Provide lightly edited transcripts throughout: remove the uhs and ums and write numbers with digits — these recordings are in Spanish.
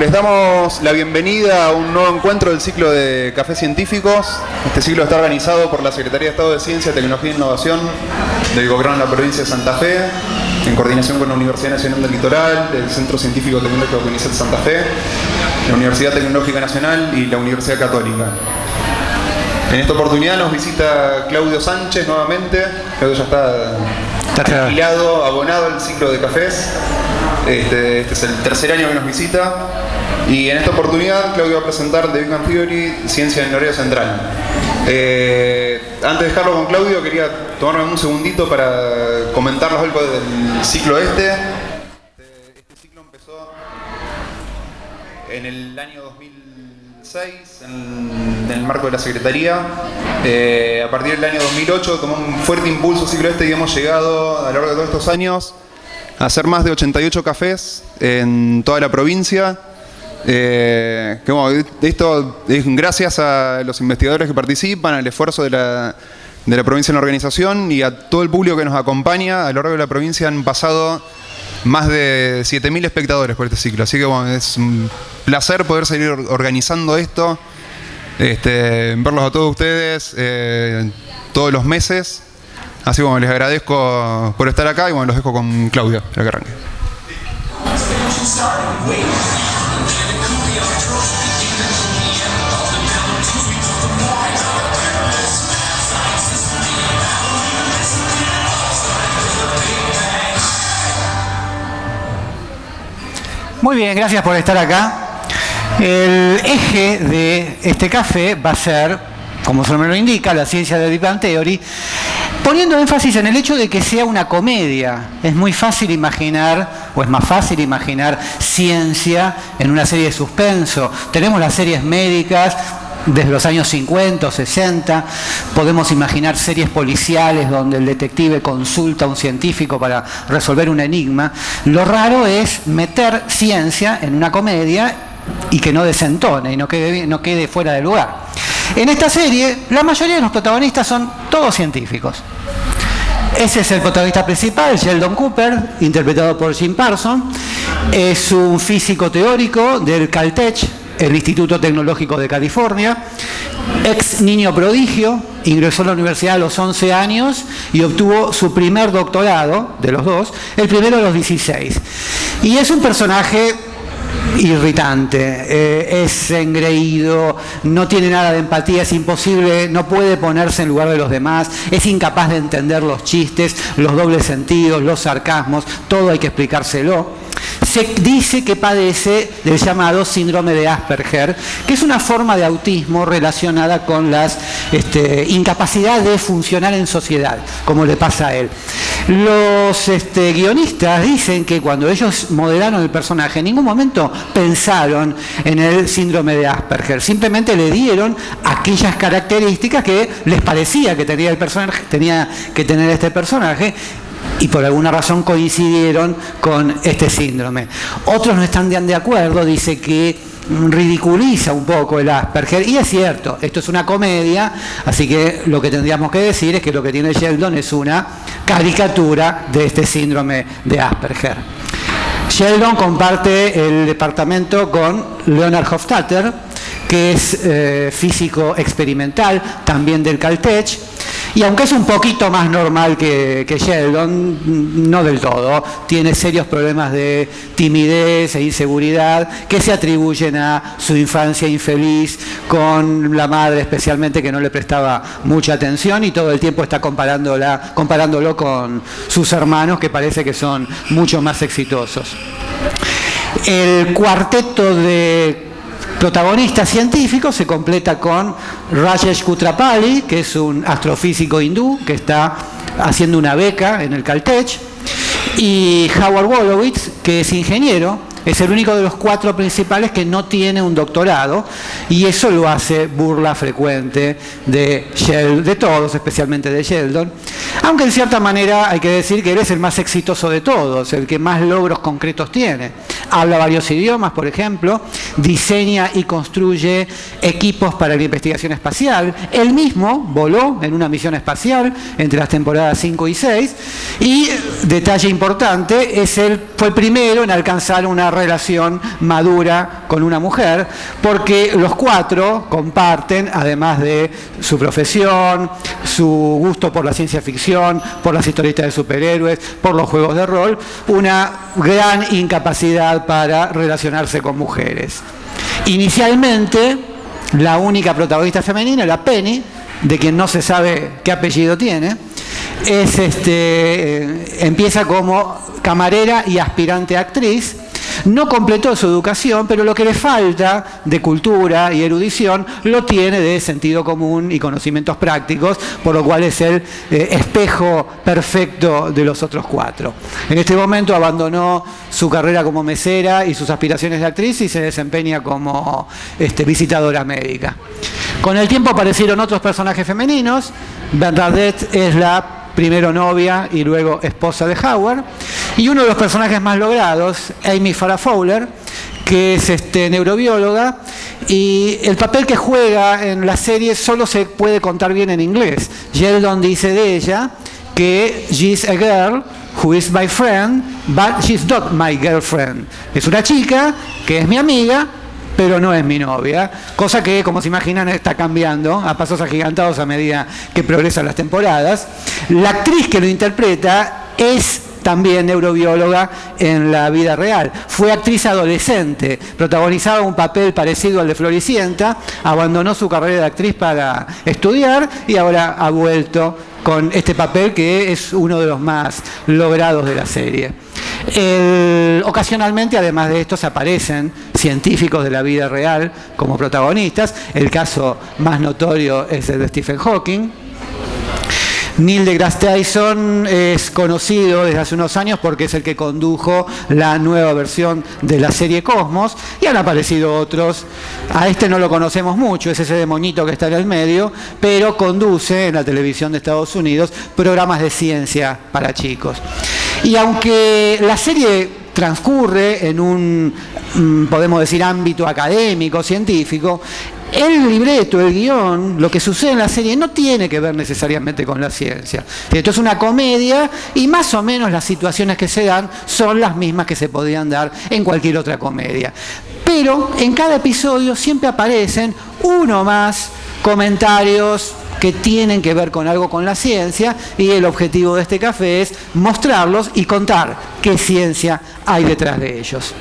Les damos la bienvenida a un nuevo encuentro del ciclo de Cafés Científicos. Este ciclo está organizado por la Secretaría de Estado de Ciencia, Tecnología e Innovación del Gobierno de la Provincia de Santa Fe, en coordinación con la Universidad Nacional del Litoral, el Centro Científico Tecnológico CONICET Santa Fe, la Universidad Tecnológica Nacional y la Universidad Católica. En esta oportunidad nos visita Claudio Sánchez nuevamente. Claudio ya está afiliado, abonado al ciclo de cafés. Este es el tercer año que nos visita. Y en esta oportunidad Claudio va a presentar The Big Bang Theory, Ciencia del Horario Central. Antes de dejarlo con Claudio, quería tomarme un segundito para comentarles algo del ciclo este. Este ciclo empezó en el año 2006, en el marco de la Secretaría. A partir del año 2008 tomó un fuerte impulso el ciclo este y hemos llegado a lo largo de todos estos años a hacer más de 88 cafés en toda la provincia. Esto es gracias a los investigadores que participan, al esfuerzo de la provincia en la organización y a todo el público que nos acompaña. A lo largo de la provincia han pasado más de 7.000 espectadores por este ciclo, así que bueno, es un placer poder seguir organizando esto, verlos a todos ustedes todos los meses. Así que bueno, les agradezco por estar acá y bueno, los dejo con Claudio para que arranque. Muy bien, gracias por estar acá. El eje de este café va a ser, como su nombre lo indica, la ciencia de Big Bang Theory, poniendo énfasis en el hecho de que sea una comedia. Es muy fácil imaginar, o es más fácil imaginar, ciencia en una serie de suspenso. Tenemos las series médicas desde los años 50 o 60, podemos imaginar series policiales donde el detective consulta a un científico para resolver un enigma. Lo raro es meter ciencia en una comedia y que no desentone y no quede fuera de lugar. En esta serie, la mayoría de los protagonistas son todos científicos. Ese es el protagonista principal, Sheldon Cooper, interpretado por Jim Parsons. Es un físico teórico del Caltech, el Instituto Tecnológico de California, ex niño prodigio, ingresó a la universidad a los 11 años y obtuvo su primer doctorado, de los dos, el primero a los 16. Y es un personaje irritante, es engreído, no tiene nada de empatía, es imposible, no puede ponerse en lugar de los demás, es incapaz de entender los chistes, los dobles sentidos, los sarcasmos, todo hay que explicárselo. Se dice que padece del llamado síndrome de Asperger, que es una forma de autismo relacionada con la incapacidad de funcionar en sociedad, como le pasa a él. Los guionistas dicen que cuando ellos modelaron el personaje, en ningún momento pensaron en el síndrome de Asperger, simplemente le dieron aquellas características que les parecía que tenía que tener este personaje, y por alguna razón coincidieron con este síndrome. Otros no están de acuerdo, dice que ridiculiza un poco el Asperger, y es cierto, esto es una comedia, así que lo que tendríamos que decir es que lo que tiene Sheldon es una caricatura de este síndrome de Asperger. Sheldon comparte el departamento con Leonard Hofstadter, que es físico experimental, también del Caltech, y aunque es un poquito más normal que Sheldon, no del todo, tiene serios problemas de timidez e inseguridad que se atribuyen a su infancia infeliz con la madre, especialmente, que no le prestaba mucha atención, y todo el tiempo está comparándolo con sus hermanos, que parece que son mucho más exitosos. El cuarteto de protagonista científico se completa con Rajesh Kutrapali, que es un astrofísico hindú que está haciendo una beca en el Caltech, y Howard Wolowitz, que es ingeniero. Es el único de los cuatro principales que no tiene un doctorado, y eso lo hace burla frecuente de todos, especialmente de Sheldon. Aunque en cierta manera hay que decir que él es el más exitoso de todos, el que más logros concretos tiene. Habla varios idiomas, por ejemplo, diseña y construye equipos para la investigación espacial. Él mismo voló en una misión espacial entre las temporadas 5 y 6, y, detalle importante, fue el primero en alcanzar una una relación madura con una mujer, porque los cuatro comparten, además de su profesión, su gusto por la ciencia ficción, por las historietas de superhéroes, por los juegos de rol, una gran incapacidad para relacionarse con mujeres. Inicialmente, la única protagonista femenina, la Penny, de quien no se sabe qué apellido tiene, empieza como camarera y aspirante a actriz. No completó su educación, pero lo que le falta de cultura y erudición lo tiene de sentido común y conocimientos prácticos, por lo cual es el espejo perfecto de los otros cuatro. En este momento abandonó su carrera como mesera y sus aspiraciones de actriz y se desempeña como visitadora médica. Con el tiempo aparecieron otros personajes femeninos. Bernadette es la primero novia y luego esposa de Howard, y uno de los personajes más logrados, Amy Farrah Fowler, que es neurobióloga, y el papel que juega en la serie solo se puede contar bien en inglés. Sheldon dice de ella que she's a girl who is my friend, but she's not my girlfriend. Es una chica que es mi amiga, pero no es mi novia, cosa que, como se imaginan, está cambiando a pasos agigantados a medida que progresan las temporadas. La actriz que lo interpreta es también neurobióloga en la vida real. Fue actriz adolescente, protagonizaba un papel parecido al de Floricienta, abandonó su carrera de actriz para estudiar y ahora ha vuelto con este papel que es uno de los más logrados de la serie. Ocasionalmente, además de estos, aparecen científicos de la vida real como protagonistas. El caso más notorio es el de Stephen Hawking. Neil deGrasse Tyson es conocido desde hace unos años porque es el que condujo la nueva versión de la serie Cosmos, y han aparecido otros. A este no lo conocemos mucho, es ese demonito que está en el medio, pero conduce en la televisión de Estados Unidos programas de ciencia para chicos. Y aunque la serie transcurre en un, podemos decir, ámbito académico, científico, el libreto, el guión, lo que sucede en la serie no tiene que ver necesariamente con la ciencia. Esto es una comedia y más o menos las situaciones que se dan son las mismas que se podían dar en cualquier otra comedia. Pero en cada episodio siempre aparecen uno más comentarios que tienen que ver con algo con la ciencia, y el objetivo de este café es mostrarlos y contar qué ciencia hay detrás de ellos.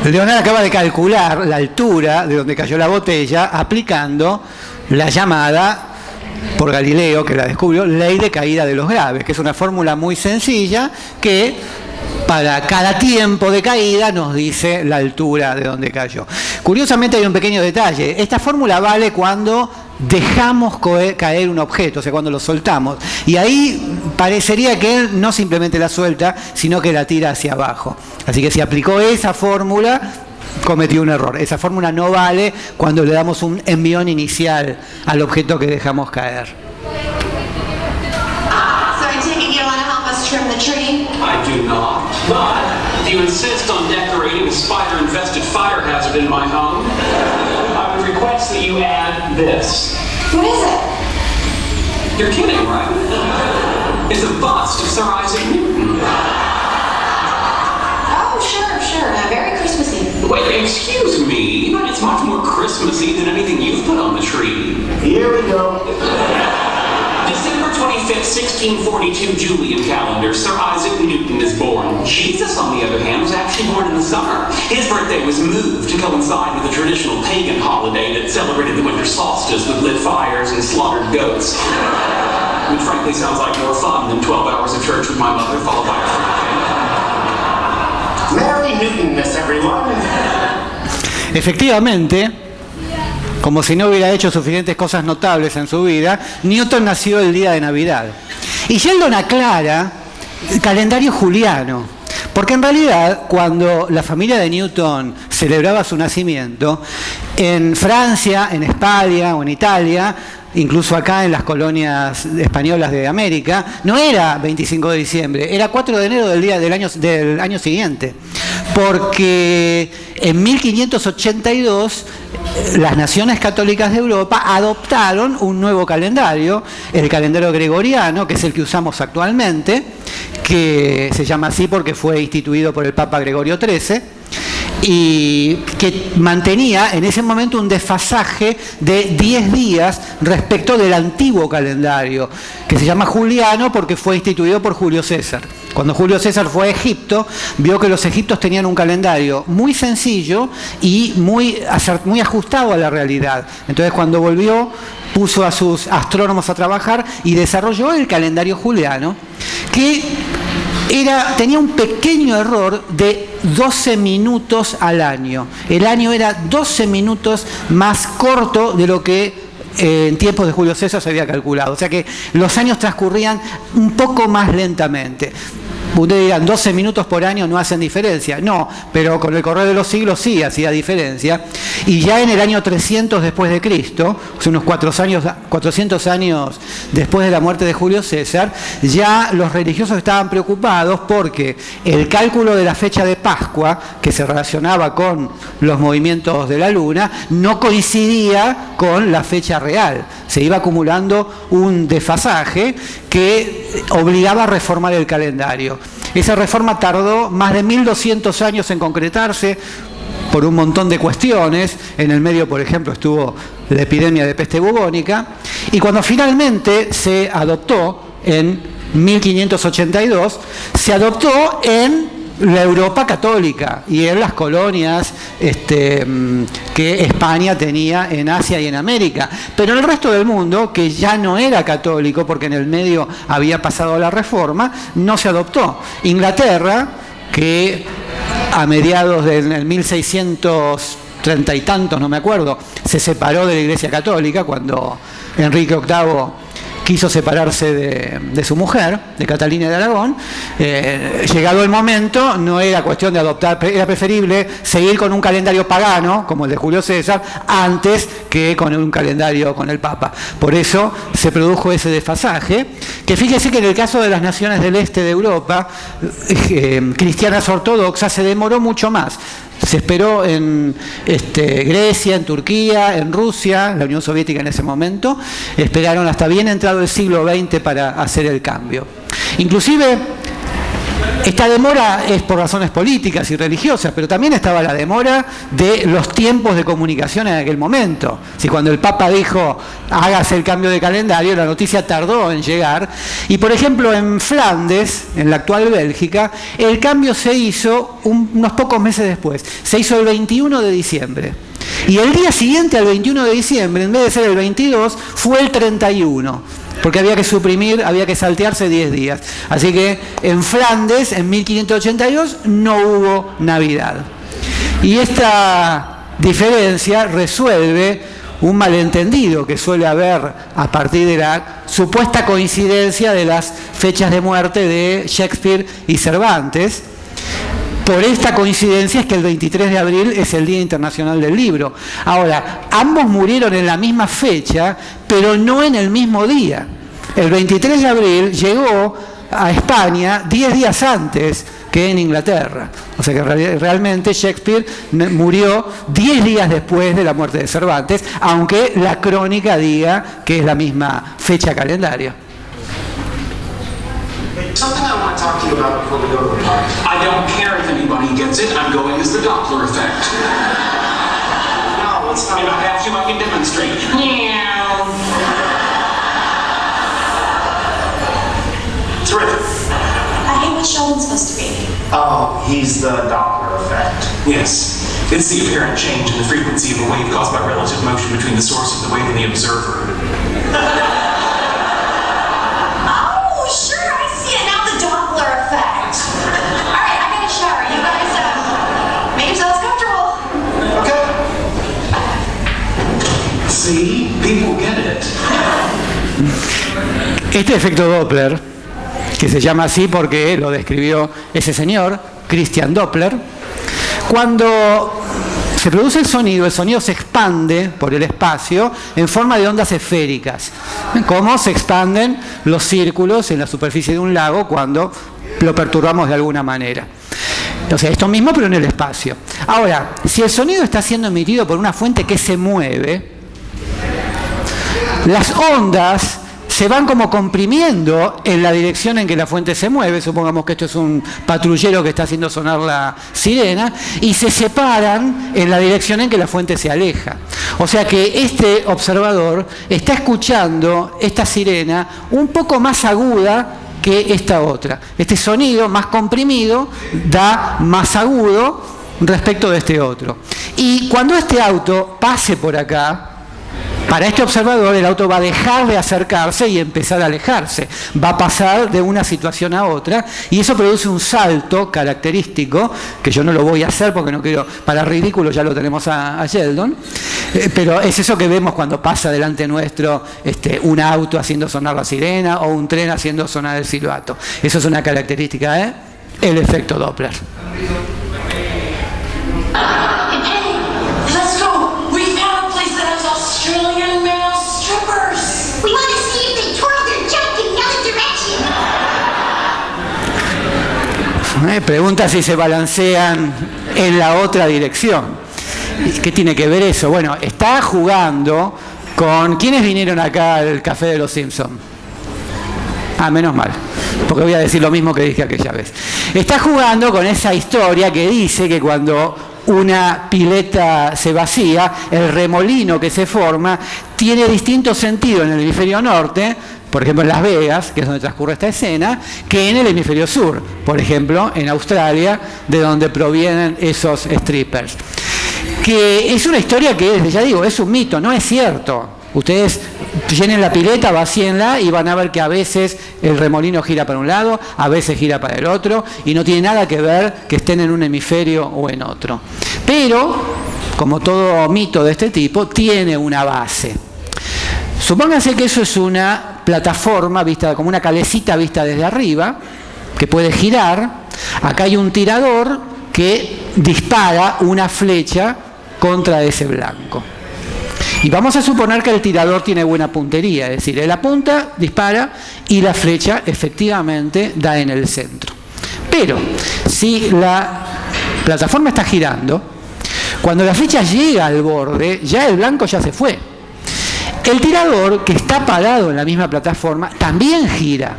Leonardo acaba de calcular la altura de donde cayó la botella aplicando la llamada, por Galileo, que la descubrió, ley de caída de los graves, que es una fórmula muy sencilla que para cada tiempo de caída nos dice la altura de donde cayó. Curiosamente hay un pequeño detalle. Esta fórmula vale cuando dejamos caer un objeto, o sea, cuando lo soltamos. Y ahí parecería que él no simplemente la suelta, sino que la tira hacia abajo. Así que si aplicó esa fórmula, cometió un error. Esa fórmula no vale cuando le damos un envión inicial al objeto que dejamos caer. So I take it you want to help us trim the tree? I do not. But if you insist on decorating a spider-infested fire hazard in my home, I would request that you add this. What is it? You're kidding, right? It's a bust of Sir Isaac Newton. Oh, sure. Very Christmassy. Wait, excuse me, but it's much more Christmassy than anything you've put on the tree. Here we go. December 25th, 1642 Julian calendar, Sir Isaac Newton is born. Jesus, on the other hand, was actually born in the summer. His birthday was moved to coincide with a traditional pagan holiday that celebrated the winter solstice with lit fires and slaughtered goats. Which frankly sounds like more fun than 12 hours of church with my mother, followed by a Merry Newton-ness, everyone. Efectivamente, como si no hubiera hecho suficientes cosas notables en su vida, Newton nació el día de Navidad. Y Sheldon aclara el calendario juliano, porque en realidad cuando la familia de Newton celebraba su nacimiento, En Francia, en España o en Italia, incluso acá en las colonias españolas de América, no era 25 de diciembre, era 4 de enero del año siguiente. Porque en 1582 las naciones católicas de Europa adoptaron un nuevo calendario, el calendario gregoriano, que es el que usamos actualmente, que se llama así porque fue instituido por el Papa Gregorio XIII, y que mantenía en ese momento un desfasaje de 10 días respecto del antiguo calendario, que se llama juliano porque fue instituido por Julio César. Cuando Julio César fue a Egipto, vio que los egipcios tenían un calendario muy sencillo y muy ajustado a la realidad. Entonces, cuando volvió, puso a sus astrónomos a trabajar y desarrolló el calendario juliano, que tenía un pequeño error de 12 minutos al año. El año era 12 minutos más corto de lo que en tiempos de Julio César se había calculado. O sea que los años transcurrían un poco más lentamente. Ustedes dirán, 12 minutos por año no hacen diferencia. No, pero con el correr de los siglos sí hacía diferencia. Y ya en el año 300 después de Cristo, o sea, unos 400 años después de la muerte de Julio César, ya los religiosos estaban preocupados porque el cálculo de la fecha de Pascua, que se relacionaba con los movimientos de la luna, no coincidía con la fecha real. Se iba acumulando un desfasaje que obligaba a reformar el calendario. Esa reforma tardó más de 1200 años en concretarse por un montón de cuestiones. En el medio, por ejemplo, estuvo la epidemia de peste bubónica. Y cuando finalmente se adoptó en 1582, se adoptó en la Europa católica y en las colonias que España tenía en Asia y en América. Pero en el resto del mundo, que ya no era católico porque en el medio había pasado la reforma, no se adoptó. Inglaterra, que a mediados del 1630 y tantos, no me acuerdo, se separó de la Iglesia Católica cuando Enrique VIII quiso separarse de su mujer, de Catalina de Aragón. Llegado el momento, no era cuestión de adoptar, era preferible seguir con un calendario pagano, como el de Julio César, antes que con un calendario con el Papa. Por eso se produjo ese desfasaje, que fíjese que en el caso de las naciones del este de Europa, cristianas ortodoxas, se demoró mucho más. Se esperó en Grecia, en Turquía, en Rusia, la Unión Soviética en ese momento, esperaron hasta bien entrado el siglo XX para hacer el cambio. Inclusive, esta demora es por razones políticas y religiosas, pero también estaba la demora de los tiempos de comunicación en aquel momento. Si cuando el Papa dijo, hágase el cambio de calendario, la noticia tardó en llegar. Y por ejemplo, en Flandes, en la actual Bélgica, el cambio se hizo unos pocos meses después. Se hizo el 21 de diciembre. Y el día siguiente al 21 de diciembre, en vez de ser el 22, fue el 31. Porque había que había que saltearse 10 días. Así que en Flandes, en 1582, no hubo Navidad. Y esta diferencia resuelve un malentendido que suele haber a partir de la supuesta coincidencia de las fechas de muerte de Shakespeare y Cervantes. Por esta coincidencia es que el 23 de abril es el Día Internacional del Libro. Ahora, ambos murieron en la misma fecha, pero no en el mismo día. El 23 de abril llegó a España 10 días antes que en Inglaterra. O sea que realmente Shakespeare murió 10 días después de la muerte de Cervantes, aunque la crónica diga que es la misma fecha calendaria. Something I want to talk to you about before we go to the party. I don't care if anybody gets it. I'm going as the Doppler effect. No, it's not. If I have to, I can demonstrate. Meow. Terrific. I hate what Sheldon's supposed to be. Oh, he's the Doppler effect. Yes. It's the apparent change in the frequency of a wave caused by relative motion between the source of the wave and the observer. Oh, sure, I see it now, the Doppler effect. All right, I got a shower. You guys, make yourselves comfortable. Okay. See? People get it. Este efecto Doppler, que se llama así porque lo describió ese señor, Christian Doppler, cuando se produce el sonido se expande por el espacio en forma de ondas esféricas. ¿Cómo se expanden los círculos en la superficie de un lago cuando lo perturbamos de alguna manera? O sea, esto mismo pero en el espacio. Ahora, si el sonido está siendo emitido por una fuente que se mueve, las ondas se van como comprimiendo en la dirección en que la fuente se mueve. Supongamos que esto es un patrullero que está haciendo sonar la sirena, y se separan en la dirección en que la fuente se aleja. O sea que este observador está escuchando esta sirena un poco más aguda que esta otra. Este sonido más comprimido da más agudo respecto de este otro. Y cuando este auto pase por acá, para este observador el auto va a dejar de acercarse y empezar a alejarse. Va a pasar de una situación a otra, y eso produce un salto característico, que yo no lo voy a hacer porque no quiero, para ridículo ya lo tenemos a Sheldon, pero es eso que vemos cuando pasa delante nuestro un auto haciendo sonar la sirena o un tren haciendo sonar el silbato. Eso es una característica, el efecto Doppler. Pregunta si se balancean en la otra dirección. ¿Qué tiene que ver eso? Bueno, está jugando con... ¿Quiénes vinieron acá al Café de los Simpsons? Ah, menos mal, porque voy a decir lo mismo que dije aquella vez. Está jugando con esa historia que dice que cuando una pileta se vacía, el remolino que se forma tiene distinto sentido en el hemisferio norte, por ejemplo en Las Vegas, que es donde transcurre esta escena, que en el hemisferio sur, por ejemplo en Australia, de donde provienen esos strippers. Que es una historia que, ya digo, es un mito, no es cierto. Ustedes llenen la pileta, vacíenla y van a ver que a veces el remolino gira para un lado, a veces gira para el otro, y no tiene nada que ver que estén en un hemisferio o en otro. Pero, como todo mito de este tipo, tiene una base. Supónganse que eso es una plataforma vista como una calecita vista desde arriba, que puede girar. Acá hay un tirador que dispara una flecha contra ese blanco. Y vamos a suponer que el tirador tiene buena puntería, es decir, él apunta, dispara y la flecha efectivamente da en el centro. Pero si la plataforma está girando, cuando la flecha llega al borde, ya el blanco ya se fue. El tirador, que está parado en la misma plataforma, también gira.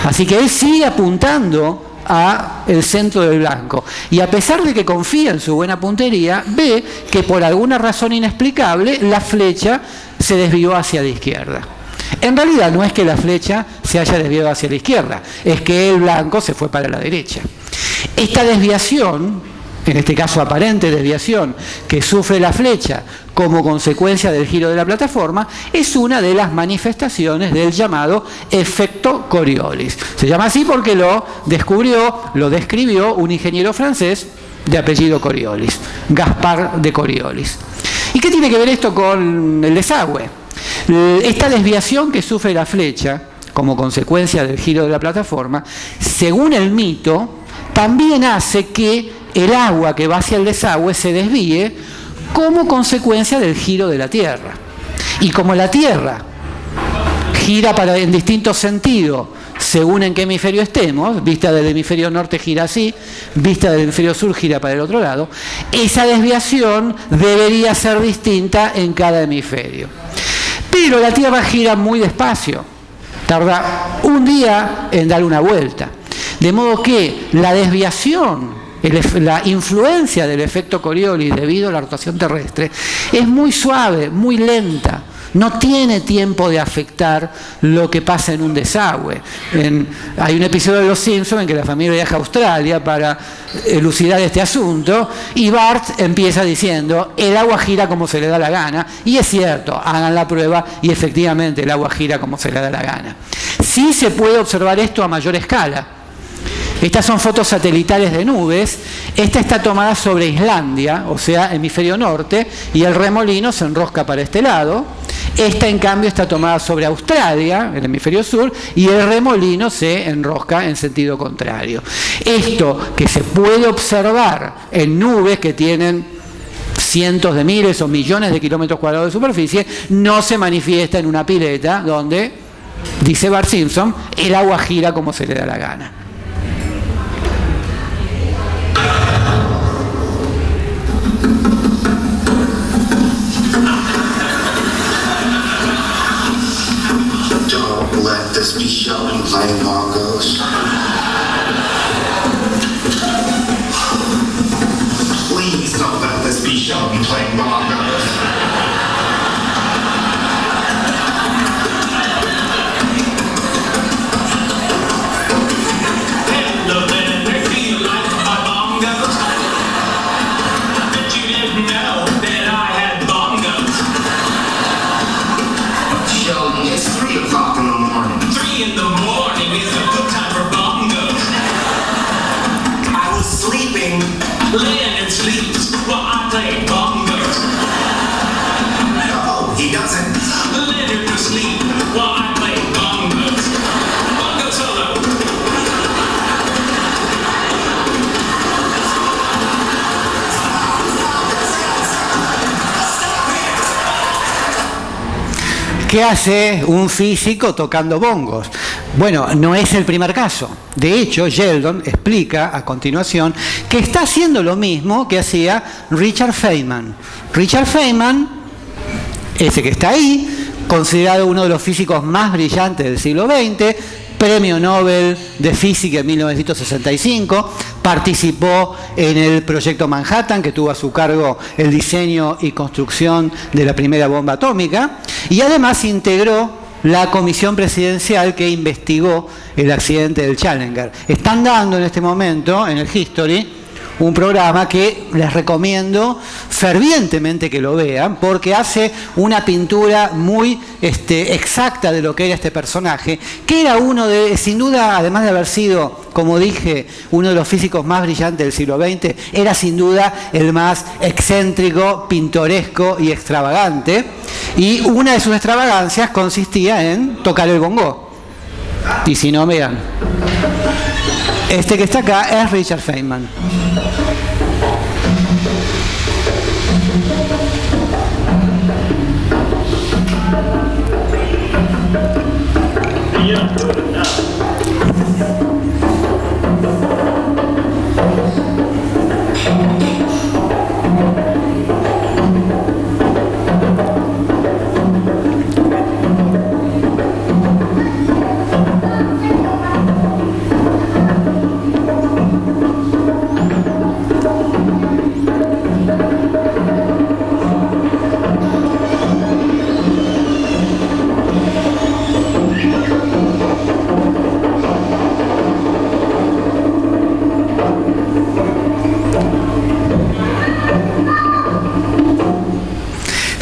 Así que él sigue apuntando a el centro del blanco, y a pesar de que confía en su buena puntería, ve que por alguna razón inexplicable la flecha se desvió hacia la izquierda. En realidad no es que la flecha se haya desviado hacia la izquierda, es que el blanco se fue para la derecha. Esta desviación, en este caso aparente desviación, que sufre la flecha como consecuencia del giro de la plataforma, es una de las manifestaciones del llamado efecto Coriolis. Se llama así porque lo describió un ingeniero francés de apellido Coriolis, Gaspard de Coriolis. ¿Y qué tiene que ver esto con el desagüe? Esta desviación que sufre la flecha como consecuencia del giro de la plataforma, según el mito, también hace que el agua que va hacia el desagüe se desvíe como consecuencia del giro de la Tierra. Y como la Tierra gira en distintos sentidos según en qué hemisferio estemos, vista del hemisferio norte gira así, vista del hemisferio sur gira para el otro lado, esa desviación debería ser distinta en cada hemisferio. Pero la Tierra gira muy despacio, tarda un día en dar una vuelta. De modo que la desviación, la influencia del efecto Coriolis debido a la rotación terrestre es muy suave, muy lenta. No tiene tiempo de afectar lo que pasa en un desagüe. Hay un episodio de Los Simpsons en que la familia viaja a Australia para elucidar este asunto, y Bart empieza diciendo: el agua gira como se le da la gana, y es cierto, hagan la prueba y efectivamente el agua gira como se le da la gana. Sí se puede observar esto a mayor escala. Estas son fotos satelitales de nubes. Esta está tomada sobre Islandia, o sea, hemisferio norte, y el remolino se enrosca para este lado. Esta, en cambio, está tomada sobre Australia, el hemisferio sur, y el remolino se enrosca en sentido contrario. Esto que se puede observar en nubes que tienen cientos de miles o millones de kilómetros cuadrados de superficie, no se manifiesta en una pileta donde, dice Bart Simpson, el agua gira como se le da la gana. Don't let this be Sheldon playing bongos. Please don't let this be Sheldon playing bongos. Hello there, do you like my bongos? Bet you didn't know that I had bongos. Sheldon, it's 3 o'clock in the morning. 3 in the morning is a good time for bongos. I was sleeping. Leonard sleeps while I play bongos. No, he doesn't. Leonard will sleep while I play bongos. Bongo solo. ¿Qué hace un físico tocando bongos? Bueno, no es el primer caso. De hecho, Sheldon explica a continuación que está haciendo lo mismo que hacía Richard Feynman. Richard Feynman, ese que está ahí, considerado uno de los físicos más brillantes del siglo XX, Premio Nobel de Física en 1965, participó en el proyecto Manhattan, que tuvo a su cargo el diseño y construcción de la primera bomba atómica, y además integró la comisión presidencial que investigó el accidente del Challenger. Están dando en este momento, en el History, un programa que les recomiendo fervientemente que lo vean, porque hace una pintura muy exacta de lo que era este personaje, que era uno de, sin duda, además de haber sido, como dije, uno de los físicos más brillantes del siglo XX, era sin duda el más excéntrico, pintoresco y extravagante, y una de sus extravagancias consistía en tocar el bongo. Y si no, vean. Este que está acá es Richard Feynman.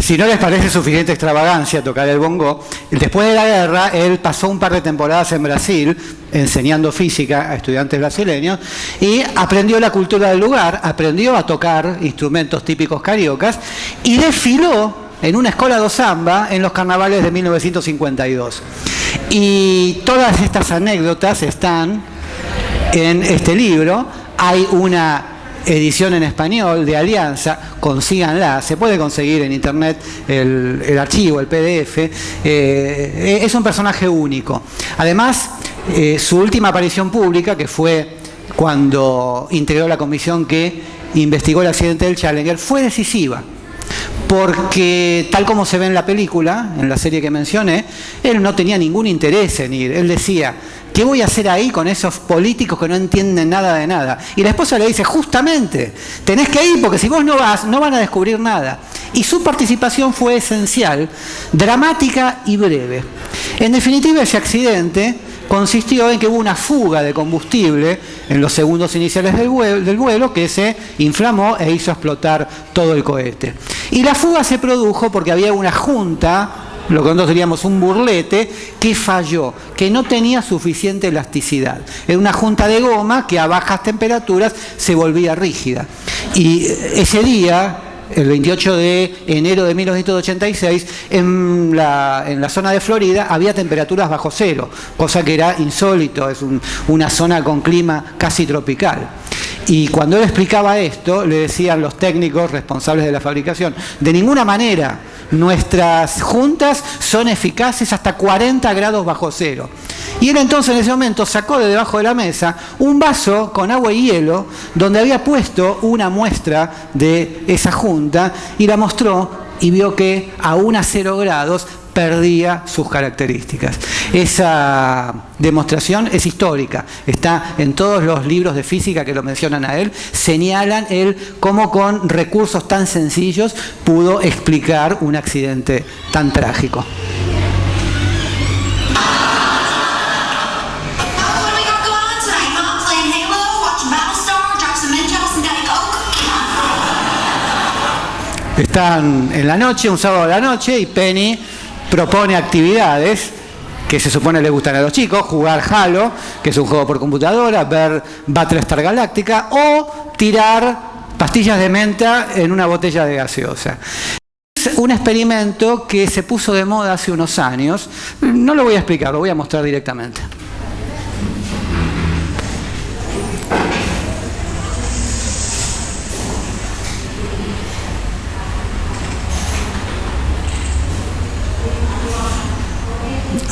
Si no les parece suficiente extravagancia tocar el bongo, después de la guerra él pasó un par de temporadas en Brasil enseñando física a estudiantes brasileños y aprendió la cultura del lugar, aprendió a tocar instrumentos típicos cariocas y desfiló en una escola de samba en los carnavales de 1952. Y todas estas anécdotas están en este libro. Hay una edición en español de Alianza, consíganla, se puede conseguir en internet el archivo, el PDF, es un personaje único. Además, su última aparición pública, que fue cuando integró la comisión que investigó el accidente del Challenger, fue decisiva, porque tal como se ve en la película, en la serie que mencioné, él no tenía ningún interés en ir. Él decía: ¿qué voy a hacer ahí con esos políticos que no entienden nada de nada? Y la esposa le dice: justamente, tenés que ir porque si vos no vas, no van a descubrir nada. Y su participación fue esencial, dramática y breve. En definitiva, ese accidente consistió en que hubo una fuga de combustible en los segundos iniciales del vuelo que se inflamó e hizo explotar todo el cohete. Y la fuga se produjo porque había una junta, lo que nosotros diríamos un burlete, que falló, que no tenía suficiente elasticidad. Era una junta de goma que a bajas temperaturas se volvía rígida. Y ese día, el 28 de enero de 1986, en la zona de Florida había temperaturas bajo cero, cosa que era insólito, es una zona con clima casi tropical. Y cuando él explicaba esto, le decían los técnicos responsables de la fabricación, de ninguna manera nuestras juntas son eficaces hasta 40 grados bajo cero. Y él entonces en ese momento sacó de debajo de la mesa un vaso con agua y hielo donde había puesto una muestra de esa junta y la mostró y vio que aún a 0 grados perdía sus características. Esa demostración es histórica, está en todos los libros de física que lo mencionan a él, señalan él cómo con recursos tan sencillos pudo explicar un accidente tan trágico. Están en la noche, un sábado a la noche, y Penny propone actividades que se supone le gustan a los chicos: jugar Halo, que es un juego por computadora, ver Battlestar Galactica o tirar pastillas de menta en una botella de gaseosa. Es un experimento que se puso de moda hace unos años. No lo voy a explicar, lo voy a mostrar directamente.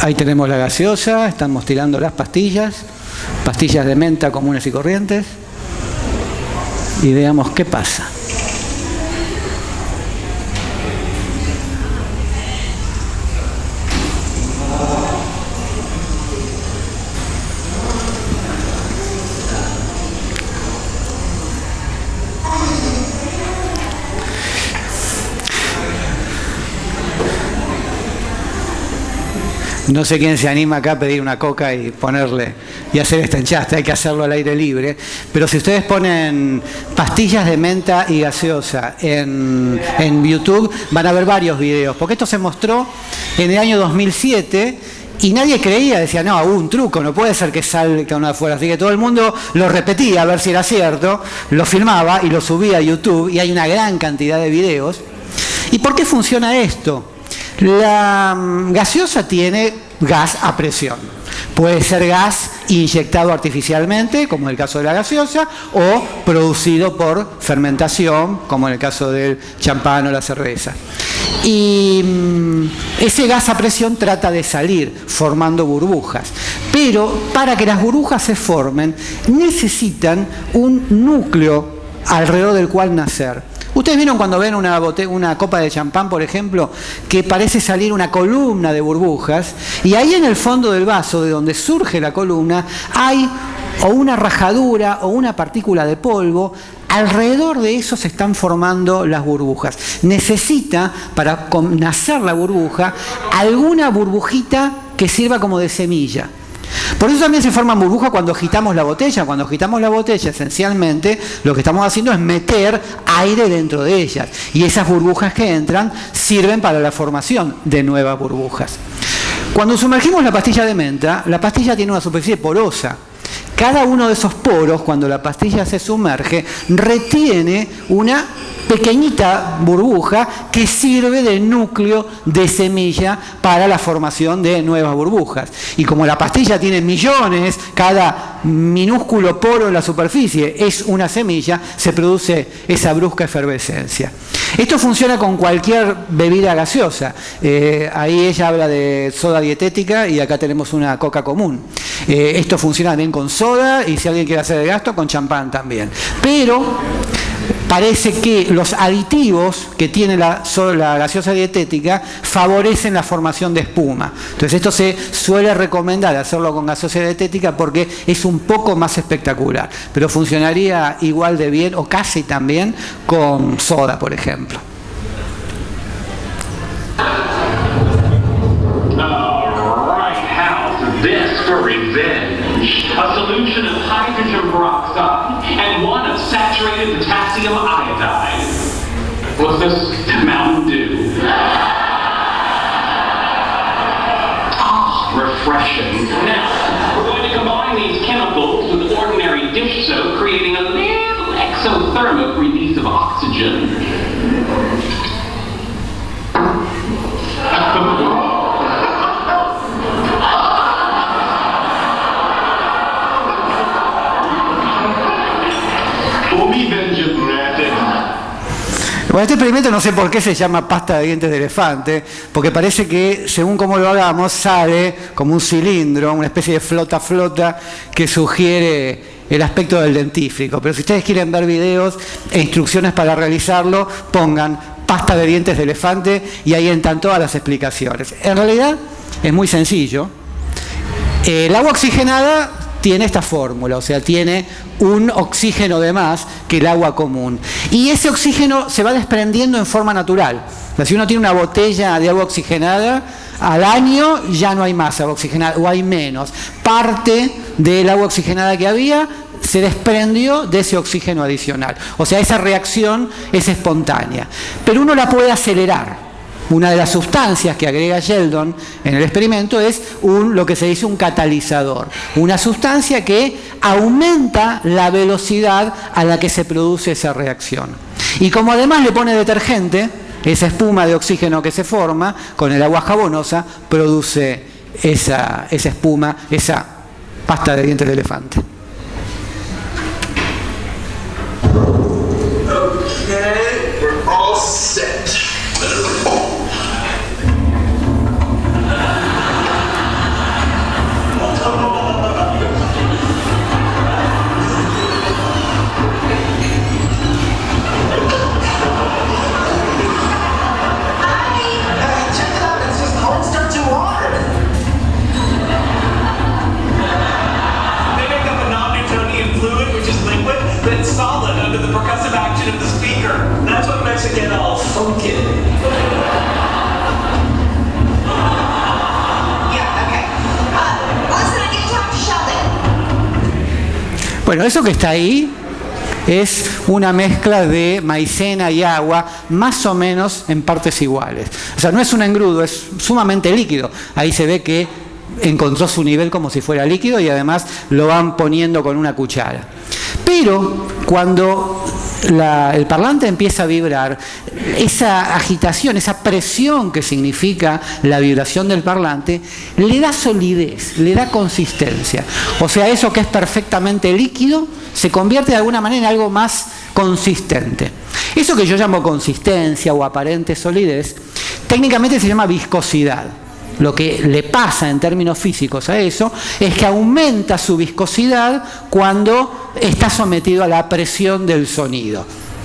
Ahí tenemos la gaseosa, estamos tirando las pastillas de menta comunes y corrientes, y veamos qué pasa. No sé quién se anima acá a pedir una coca y ponerle y hacer este enchaste, hay que hacerlo al aire libre. Pero si ustedes ponen pastillas de menta y gaseosa en YouTube, van a ver varios videos, porque esto se mostró en el año 2007 y nadie creía, decía, no, hubo un truco, no puede ser que salga uno de afuera. Así que todo el mundo lo repetía a ver si era cierto, lo filmaba y lo subía a YouTube, y hay una gran cantidad de videos. ¿Y por qué funciona esto? La gaseosa tiene gas a presión. Puede ser gas inyectado artificialmente, como en el caso de la gaseosa, o producido por fermentación, como en el caso del champán o la cerveza. Y ese gas a presión trata de salir formando burbujas. Pero para que las burbujas se formen, necesitan un núcleo alrededor del cual nacer. Ustedes vieron cuando ven una copa de champán, por ejemplo, que parece salir una columna de burbujas, y ahí en el fondo del vaso, de donde surge la columna, hay o una rajadura o una partícula de polvo. Alrededor de eso se están formando las burbujas. Necesita, para nacer la burbuja, alguna burbujita que sirva como de semilla. Por eso también se forman burbujas cuando agitamos la botella. Cuando agitamos la botella, esencialmente, lo que estamos haciendo es meter aire dentro de ellas. Y esas burbujas que entran sirven para la formación de nuevas burbujas. Cuando sumergimos la pastilla de menta, la pastilla tiene una superficie porosa. Cada uno de esos poros, cuando la pastilla se sumerge, retiene una pequeñita burbuja que sirve de núcleo de semilla para la formación de nuevas burbujas. Y como la pastilla tiene millones, cada minúsculo poro en la superficie es una semilla, se produce esa brusca efervescencia. Esto funciona con cualquier bebida gaseosa. Ahí ella habla de soda dietética y acá tenemos una coca común. Esto funciona también con soda, y si alguien quiere hacer el gasto, con champán también. Pero parece que los aditivos que tiene la gaseosa dietética favorecen la formación de espuma. Entonces esto se suele recomendar hacerlo con gaseosa dietética porque es un poco más espectacular, pero funcionaría igual de bien o casi tan bien con soda, por ejemplo. A solution of hydrogen peroxide and one of saturated potassium iodide. What's this? Mountain Dew. Ah, refreshing. Now, we're going to combine these chemicals with ordinary dish soap, creating a little exothermic release of oxygen. Bueno, este experimento no sé por qué se llama pasta de dientes de elefante, porque parece que según cómo lo hagamos sale como un cilindro, una especie de flota que sugiere el aspecto del dentífrico. Pero si ustedes quieren ver videos e instrucciones para realizarlo, pongan pasta de dientes de elefante y ahí entran todas las explicaciones. En realidad es muy sencillo. El agua oxigenada tiene esta fórmula, o sea, tiene un oxígeno de más que el agua común. Y ese oxígeno se va desprendiendo en forma natural. O sea, si uno tiene una botella de agua oxigenada, al año ya no hay más agua oxigenada, o hay menos. Parte del agua oxigenada que había se desprendió de ese oxígeno adicional. O sea, esa reacción es espontánea. Pero uno la puede acelerar. Una de las sustancias que agrega Sheldon en el experimento es lo que se dice un catalizador. Una sustancia que aumenta la velocidad a la que se produce esa reacción. Y como además le pone detergente, esa espuma de oxígeno que se forma con el agua jabonosa produce esa espuma, esa pasta de dientes de elefante. Okay, we're all set. That's solid under the percussive action of the speaker. That's what makes it get all funky. Yeah, okay. Listen, I need to talk to Sheldon. Bueno, eso que está ahí es una mezcla de maicena y agua, más o menos en partes iguales. O sea, no es un engrudo, es sumamente líquido. Ahí se ve que encontró su nivel como si fuera líquido y además lo van poniendo con una cuchara. Pero cuando el parlante empieza a vibrar, esa agitación, esa presión que significa la vibración del parlante, le da solidez, le da consistencia. O sea, eso que es perfectamente líquido se convierte de alguna manera en algo más consistente. Eso que yo llamo consistencia o aparente solidez, técnicamente se llama viscosidad. Lo que le pasa en términos físicos a eso es que aumenta su viscosidad cuando está sometido a la presión del sonido.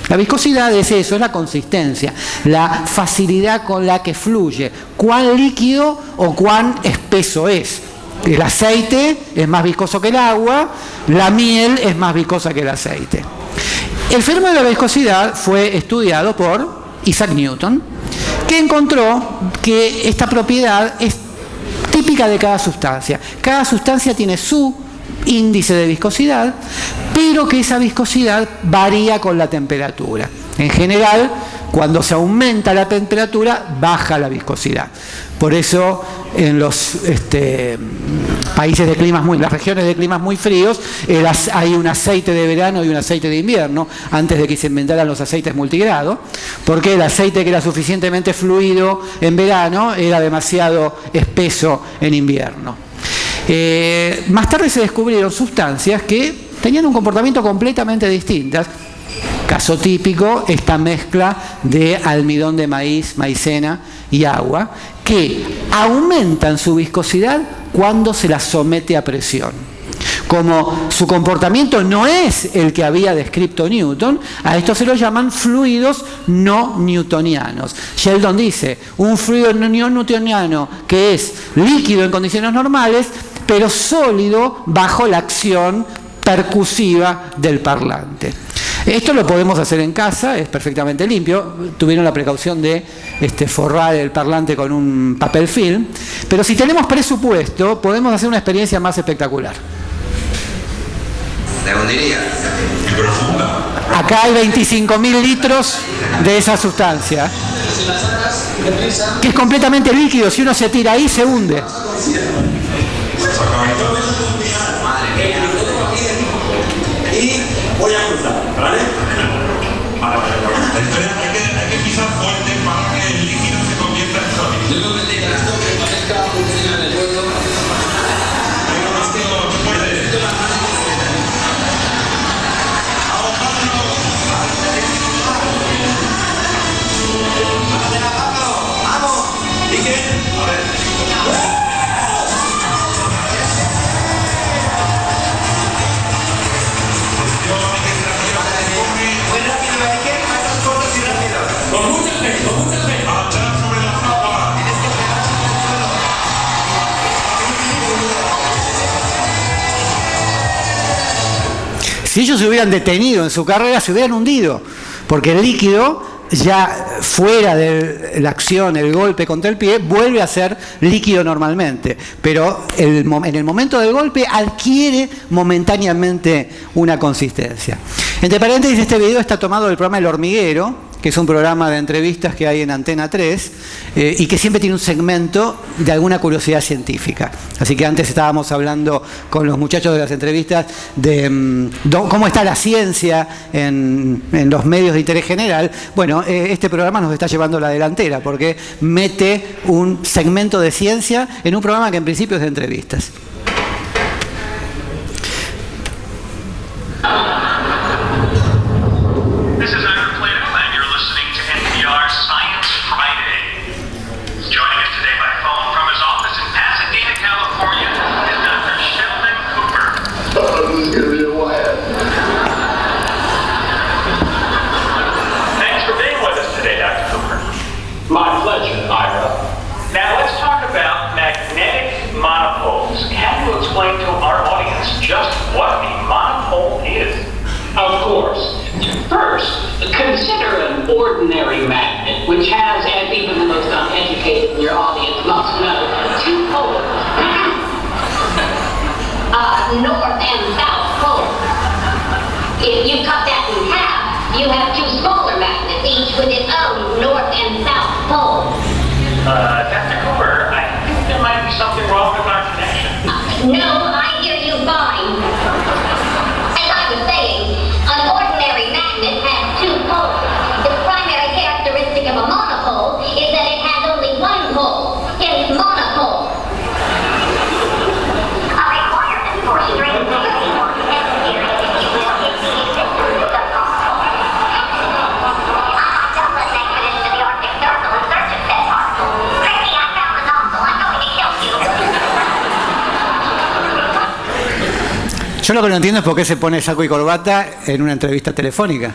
La viscosidad es eso, es la consistencia, la facilidad con la que fluye, cuán líquido o cuán espeso es. El aceite es más viscoso que el agua, la miel es más viscosa que el aceite. El fenómeno de la viscosidad fue estudiado por Isaac Newton, que encontró que esta propiedad es típica de cada sustancia. Cada sustancia tiene su índice de viscosidad, pero que esa viscosidad varía con la temperatura. En general, cuando se aumenta la temperatura, baja la viscosidad. Por eso, en los países de climas las regiones de climas muy fríos, hay un aceite de verano y un aceite de invierno, antes de que se inventaran los aceites multigrado, porque el aceite que era suficientemente fluido en verano era demasiado espeso en invierno. Más tarde se descubrieron sustancias que tenían un comportamiento completamente distinto. Caso típico, esta mezcla de almidón de maíz, maicena y agua, que aumentan su viscosidad cuando se la somete a presión. Como su comportamiento no es el que había descrito Newton, a esto se lo llaman fluidos no newtonianos. Sheldon dice, un fluido no newtoniano que es líquido en condiciones normales, pero sólido bajo la acción percusiva del parlante. Esto lo podemos hacer en casa, es perfectamente limpio. Tuvieron la precaución de forrar el parlante con un papel film, pero si tenemos presupuesto, podemos hacer una experiencia más espectacular. ¿De dónde iría? Acá hay 25.000 litros de esa sustancia, que es completamente líquido. Si uno se tira ahí, se hunde. Y voy a cruzar, ¿vale? Espera, hay que pisar fuerte para que el líquido se convierta en sólido. Yo me metí que las toques parezca funcionar en el vuelo. Pero no puede. Eso, muchas veces. Allá sobre la fama. Si ellos se hubieran detenido en su carrera, se hubieran hundido, porque el líquido, ya fuera de la acción, el golpe contra el pie, vuelve a ser líquido normalmente, pero en el momento del golpe adquiere momentáneamente una consistencia. Entre paréntesis, este video está tomado del programa El Hormiguero, que es un programa de entrevistas que hay en Antena 3 y que siempre tiene un segmento de alguna curiosidad científica. Así que antes estábamos hablando con los muchachos de las entrevistas de cómo está la ciencia en los medios de interés general. Bueno, este programa nos está llevando a la delantera porque mete un segmento de ciencia en un programa que en principio es de entrevistas. This is Ira Plato, and you're listening to NPR Science Friday. Joining us today by phone from his office in Pasadena, California, is Dr. Sheldon Cooper. This is gonna be a while. Thanks for being with us today, Dr. Cooper. My pleasure, Ira. Now let's talk about magnetic monopoles. Can you explain to our audience just what a monopole is? Of course. First, consider an ordinary magnet, which has, as even the most uneducated in your audience must know, two poles. North and south poles. If you cut that in half, you have two smaller magnets, each with its own north and south pole. Dr. Cooper, I think there might be something wrong with our connection. No, I hear you fine. As I was saying, an ordinary magnet has two poles. The primary characteristic of a monopole is that it has only one pole. It's monopole. A requirement for string theory or necessary if you will is the existence of monopole. I just led an expedition to the Arctic Circle in search of said monopole. Christy, I found the nozzle. I'm going to kill you. Yo lo que no entiendo es por qué se pone saco y corbata en una entrevista telefónica.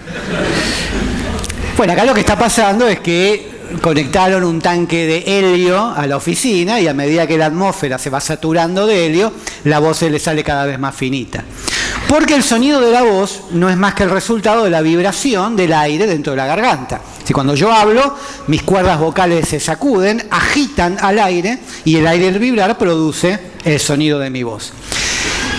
Bueno, acá lo que está pasando es que conectaron un tanque de helio a la oficina y a medida que la atmósfera se va saturando de helio, la voz se le sale cada vez más finita. Porque el sonido de la voz no es más que el resultado de la vibración del aire dentro de la garganta. Si cuando yo hablo, mis cuerdas vocales se sacuden, agitan al aire y el aire al vibrar produce el sonido de mi voz.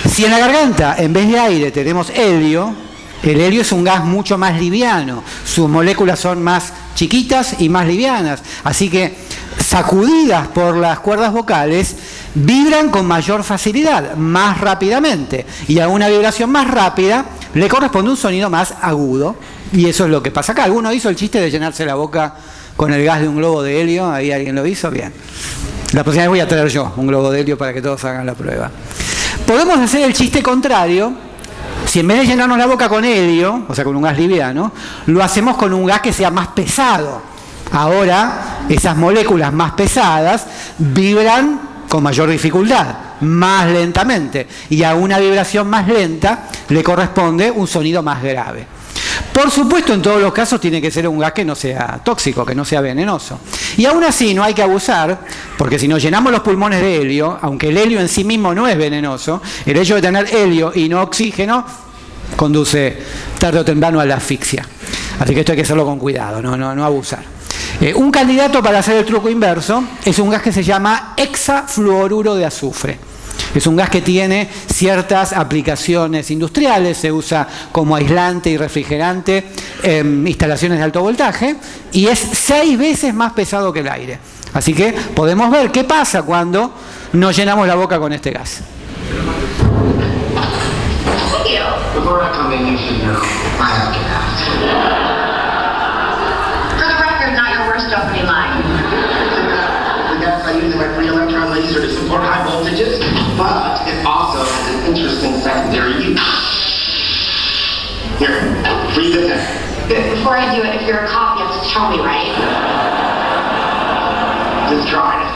Si en la garganta, en vez de aire, tenemos helio, el helio es un gas mucho más liviano. Sus moléculas son más chiquitas y más livianas. Así que, sacudidas por las cuerdas vocales, vibran con mayor facilidad, más rápidamente. Y a una vibración más rápida le corresponde un sonido más agudo. Y eso es lo que pasa acá. ¿Alguno hizo el chiste de llenarse la boca con el gas de un globo de helio? ¿Ahí alguien lo hizo? Bien. La próxima vez voy a traer yo un globo de helio para que todos hagan la prueba. Podemos hacer el chiste contrario. Si en vez de llenarnos la boca con helio, o sea con un gas liviano, lo hacemos con un gas que sea más pesado. Ahora, esas moléculas más pesadas vibran con mayor dificultad, más lentamente, y a una vibración más lenta le corresponde un sonido más grave. Por supuesto, en todos los casos tiene que ser un gas que no sea tóxico, que no sea venenoso. Y aún así no hay que abusar, porque si nos llenamos los pulmones de helio, aunque el helio en sí mismo no es venenoso, el hecho de tener helio y no oxígeno conduce tarde o temprano a la asfixia. Así que esto hay que hacerlo con cuidado, no abusar. Un candidato para hacer el truco inverso es un gas que se llama hexafluoruro de azufre. Es un gas que tiene ciertas aplicaciones industriales, se usa como aislante y refrigerante en instalaciones de alto voltaje y es 6 veces más pesado que el aire. Así que podemos ver qué pasa cuando nos llenamos la boca con este gas. Before I come in, you should know I have to ask. For the record, not your worst opening line. The gas I use in my free electron laser to support high voltages, but it also has an interesting secondary use. Here, breathe it in. Before I do it, if you're a cop, you have to tell me, right? Just try it.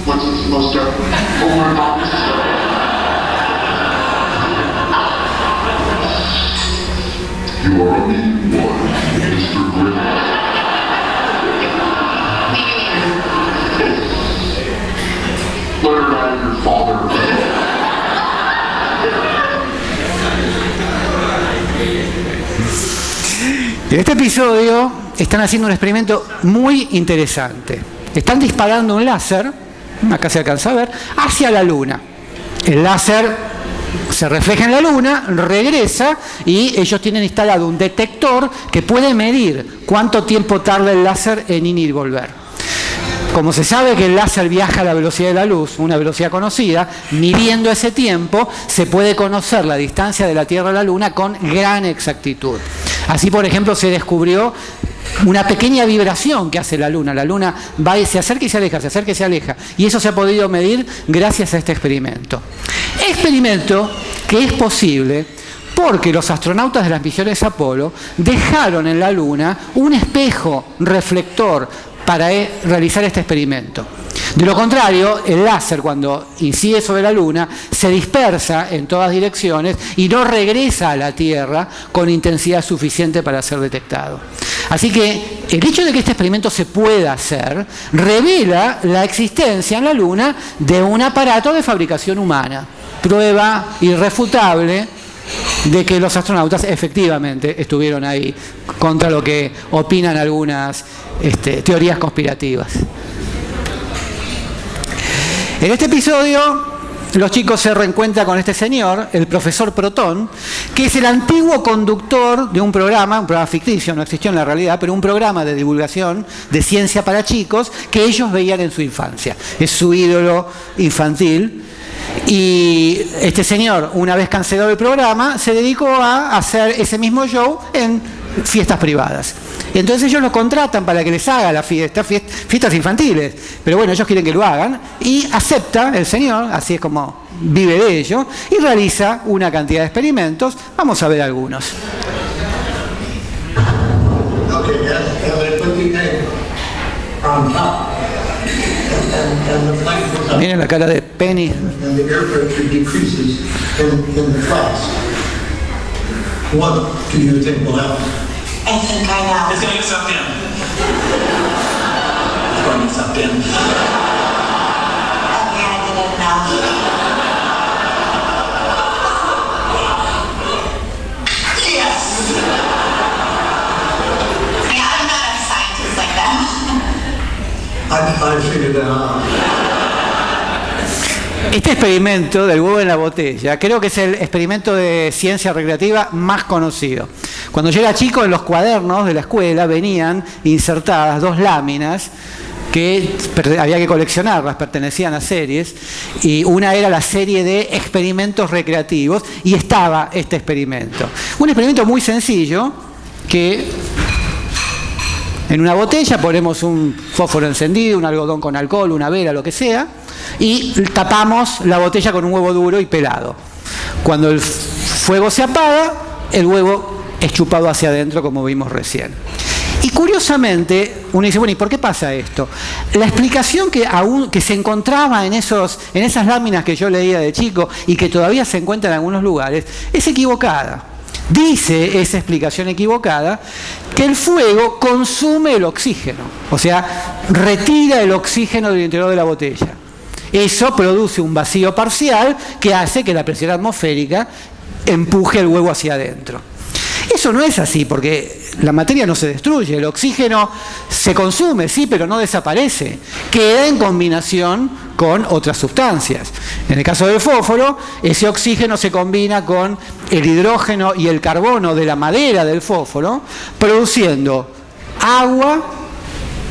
What's it supposed to? Over about this story. You are a mean one. En este episodio están haciendo un experimento muy interesante. Están disparando un láser, acá se alcanza a ver, hacia la Luna. El láser se refleja en la Luna, regresa y ellos tienen instalado un detector que puede medir cuánto tiempo tarda el láser en ir y volver. Como se sabe que el láser viaja a la velocidad de la luz, una velocidad conocida, midiendo ese tiempo se puede conocer la distancia de la Tierra a la Luna con gran exactitud. Así, por ejemplo, se descubrió una pequeña vibración que hace la Luna. La Luna va y se acerca y se aleja, se acerca y se aleja. Y eso se ha podido medir gracias a este experimento. Experimento que es posible porque los astronautas de las misiones Apolo dejaron en la Luna un espejo reflector para realizar este experimento. De lo contrario, el láser, cuando incide sobre la Luna, se dispersa en todas direcciones y no regresa a la Tierra con intensidad suficiente para ser detectado. Así que el hecho de que este experimento se pueda hacer revela la existencia en la Luna de un aparato de fabricación humana. Prueba irrefutable de que los astronautas efectivamente estuvieron ahí, contra lo que opinan algunas teorías conspirativas. En este episodio, los chicos se reencuentran con este señor, el profesor Proton, que es el antiguo conductor de un programa ficticio, no existió en la realidad, pero un programa de divulgación de ciencia para chicos que ellos veían en su infancia. Es su ídolo infantil. Y este señor, una vez cancelado el programa, se dedicó a hacer ese mismo show en fiestas privadas. Entonces ellos lo contratan para que les haga las fiestas infantiles. Pero bueno, ellos quieren que lo hagan y acepta el señor, así es como vive de ello, y realiza una cantidad de experimentos. Vamos a ver algunos. Okay, yeah, put the egg on top. Miren la cara de Penny. And the air pressure decreases in the class. What do you think will happen? I think I know. It's gonna get sucked in. It's gonna get sucked in. Okay, I didn't know. Yes! Yeah, I'm not a scientist like that. I figured that out. Este experimento del huevo en la botella creo que es el experimento de ciencia recreativa más conocido. Cuando yo era chico, en los cuadernos de la escuela venían insertadas 2 láminas que había que coleccionarlas, pertenecían a series, y una era la serie de experimentos recreativos y estaba este experimento. Un experimento muy sencillo que en una botella ponemos un fósforo encendido, un algodón con alcohol, una vela, lo que sea, y tapamos la botella con un huevo duro y pelado. Cuando el fuego se apaga, el huevo es chupado hacia adentro, como vimos recién. Y curiosamente, uno dice, bueno, ¿y por qué pasa esto? La explicación que se encontraba en esas láminas que yo leía de chico y que todavía se encuentra en algunos lugares, es equivocada. Dice esa explicación equivocada que el fuego consume el oxígeno, o sea, retira el oxígeno del interior de la botella. Eso produce un vacío parcial que hace que la presión atmosférica empuje el huevo hacia adentro. Eso no es así, porque la materia no se destruye, el oxígeno se consume, sí, pero no desaparece, queda en combinación con otras sustancias. En el caso del fósforo, ese oxígeno se combina con el hidrógeno y el carbono de la madera del fósforo, produciendo agua,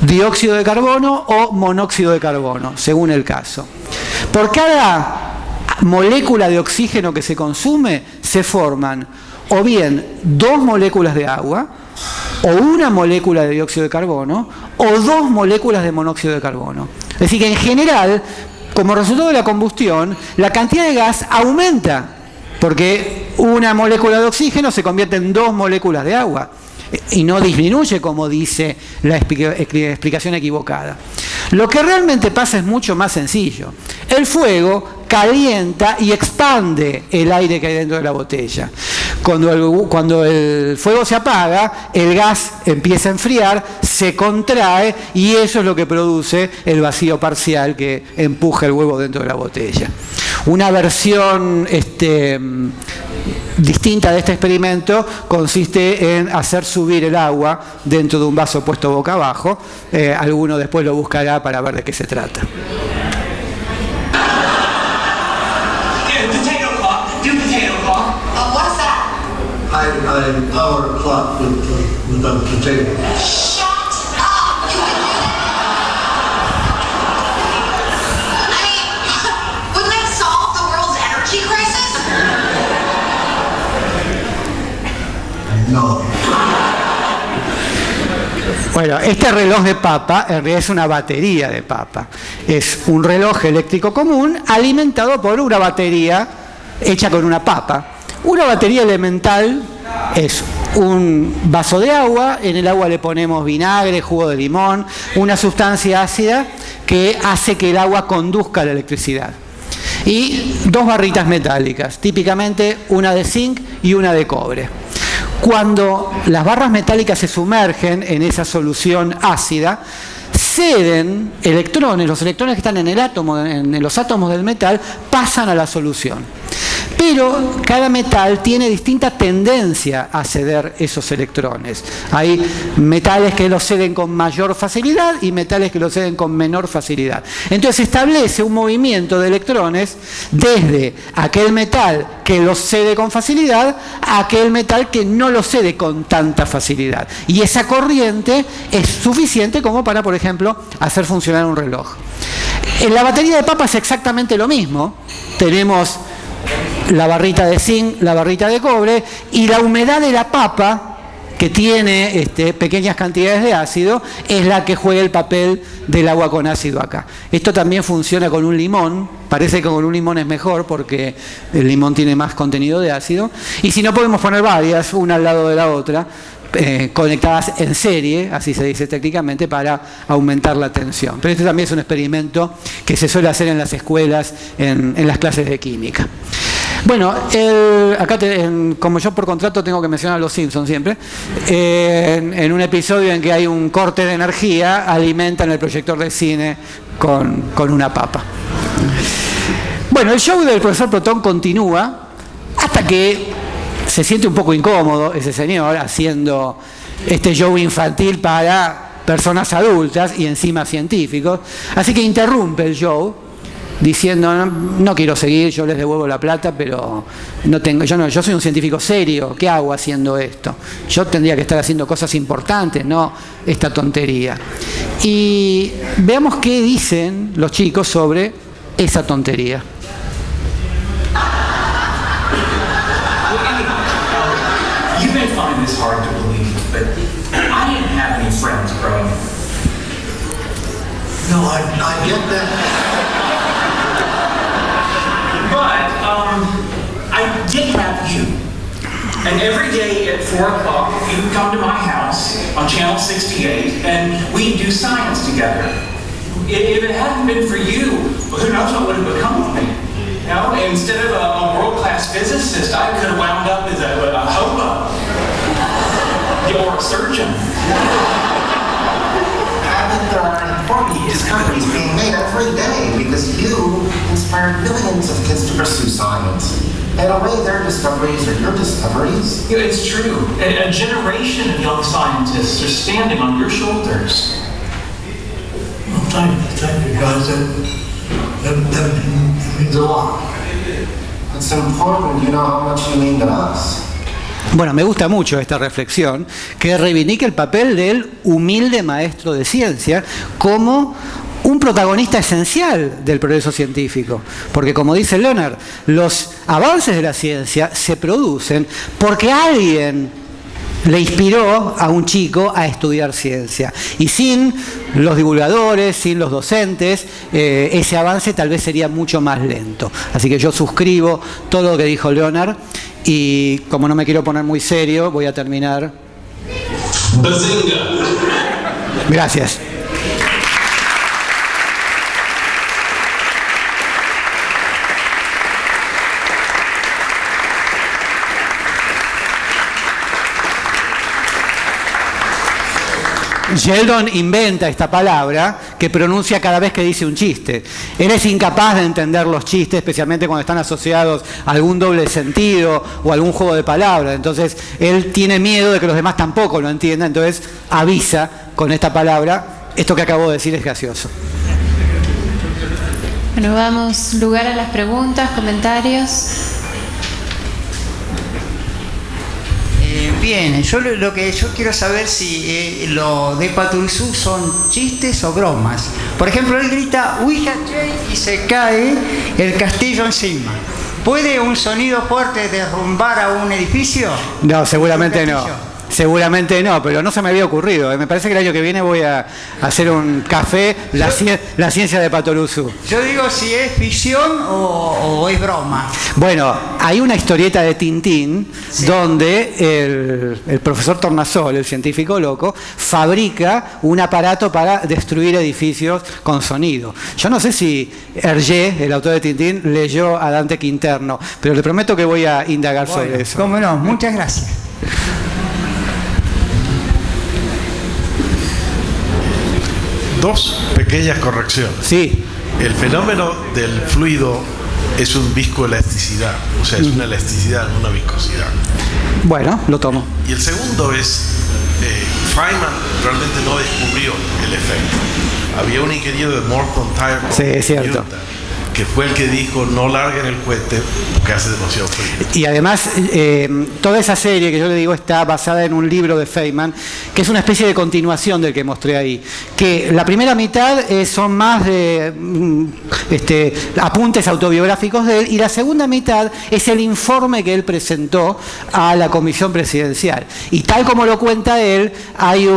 dióxido de carbono o monóxido de carbono, según el caso. Por cada molécula de oxígeno que se consume, se forman o bien 2 moléculas de agua, o 1 molécula de dióxido de carbono, o 2 moléculas de monóxido de carbono. Es decir, que en general, como resultado de la combustión, la cantidad de gas aumenta, porque una molécula de oxígeno se convierte en 2 moléculas de agua, y no disminuye, como dice la explicación equivocada. Lo que realmente pasa es mucho más sencillo. El fuego calienta y expande el aire que hay dentro de la botella. Cuando el fuego se apaga, el gas empieza a enfriar, se contrae y eso es lo que produce el vacío parcial que empuja el huevo dentro de la botella. Una versión distinta de este experimento consiste en hacer subir el agua dentro de un vaso puesto boca abajo. Alguno después lo buscará para ver de qué se trata. Potato clock. Do potato clock. What's that? I power a clock with a potato. Shut up! You can do that. I mean, wouldn't that solve the world's energy crisis? No. Bueno, este reloj de papa en realidad es una batería de papa. Es un reloj eléctrico común alimentado por una batería hecha con una papa. Una batería elemental es un vaso de agua, en el agua le ponemos vinagre, jugo de limón, una sustancia ácida que hace que el agua conduzca la electricidad. Y dos barritas metálicas, típicamente una de zinc y una de cobre. Cuando las barras metálicas se sumergen en esa solución ácida, ceden electrones, los electrones que están en el átomo, en los átomos del metal, pasan a la solución. Pero cada metal tiene distinta tendencia a ceder esos electrones. Hay metales que los ceden con mayor facilidad y metales que los ceden con menor facilidad. Entonces se establece un movimiento de electrones desde aquel metal que los cede con facilidad a aquel metal que no los cede con tanta facilidad. Y esa corriente es suficiente como para, por ejemplo, hacer funcionar un reloj. En la batería de papa es exactamente lo mismo. Tenemos la barrita de zinc, la barrita de cobre, y la humedad de la papa, que tiene pequeñas cantidades de ácido, es la que juega el papel del agua con ácido acá. Esto también funciona con un limón. Parece que con un limón es mejor porque el limón tiene más contenido de ácido. Y si no, podemos poner varias, una al lado de la otra, conectadas en serie, así se dice técnicamente, para aumentar la tensión. Pero este también es un experimento que se suele hacer en las escuelas, en las clases de química. Bueno, acá como yo por contrato tengo que mencionar a los Simpsons siempre, en un episodio en que hay un corte de energía, alimentan el proyector de cine con una papa. Bueno, el show del profesor Proton continúa hasta que se siente un poco incómodo ese señor haciendo este show infantil para personas adultas y encima científicos, así que interrumpe el show diciendo: no quiero seguir, yo les devuelvo la plata, pero yo soy un científico serio, ¿qué hago haciendo esto? Yo tendría que estar haciendo cosas importantes, no esta tontería. Y veamos qué dicen los chicos sobre esa tontería. You may find this hard to believe, but I didn't have any friends growing up. No, I get that. But, I did have you. And every day at 4 o'clock, you would come to my house on Channel 68, and we'd do science together. If it hadn't been for you, who knows what would have become of me? You know, instead of a world-class physicist, I could have wound up as a hobo or a surgeon. I think there are important discoveries being made every day because you inspired millions of kids to pursue science. In a way, their discoveries are your discoveries. Yeah, it's true. A generation of young scientists are standing on your shoulders. Well, thank you guys. That means a lot. It's important you know how much you mean to us. Bueno, me gusta mucho esta reflexión que reivindica el papel del humilde maestro de ciencia como un protagonista esencial del progreso científico. Porque, como dice Leonard, los avances de la ciencia se producen porque alguien le inspiró a un chico a estudiar ciencia. Y sin los divulgadores, sin los docentes, ese avance tal vez sería mucho más lento. Así que yo suscribo todo lo que dijo Leonard y, como no me quiero poner muy serio, voy a terminar. Bazinga. Gracias. Sheldon inventa esta palabra que pronuncia cada vez que dice un chiste. Él es incapaz de entender los chistes, especialmente cuando están asociados a algún doble sentido o algún juego de palabras. Entonces, él tiene miedo de que los demás tampoco lo entiendan, entonces avisa con esta palabra: esto que acabo de decir es gracioso. Bueno, vamos lugar a las preguntas, comentarios. Bien, lo que yo quiero saber si lo de Patoruzú son chistes o bromas. Por ejemplo, él grita "Huijachey" y se cae el castillo encima. ¿Puede un sonido fuerte derrumbar a un edificio? No, seguramente no. Seguramente no, pero no se me había ocurrido. Me parece que el año que viene voy a hacer un café, la ciencia de Patoruzú. Yo digo si es ficción o es broma. Bueno, hay una historieta de Tintín, sí, donde el profesor Tornasol, el científico loco, fabrica un aparato para destruir edificios con sonido. Yo no sé si Hergé, el autor de Tintín, leyó a Dante Quinterno, pero le prometo que voy a indagar sobre eso. Cómo no, muchas gracias. Dos pequeñas correcciones. Sí. El fenómeno del fluido es un viscoelasticidad, o sea, es una elasticidad, no una viscosidad. Bueno, lo tomo. Y el segundo es, Feynman realmente no descubrió el efecto. Había un ingeniero de Morton Tire, sí, es cierto, Utah, que fue el que dijo: no larguen el cohete porque hace demasiado frío. Y además, toda esa serie que yo le digo está basada en un libro de Feynman, que es una especie de continuación del que mostré ahí. Que la primera mitad son más de apuntes autobiográficos de él, y la segunda mitad es el informe que él presentó a la comisión presidencial. Y tal como lo cuenta él, hay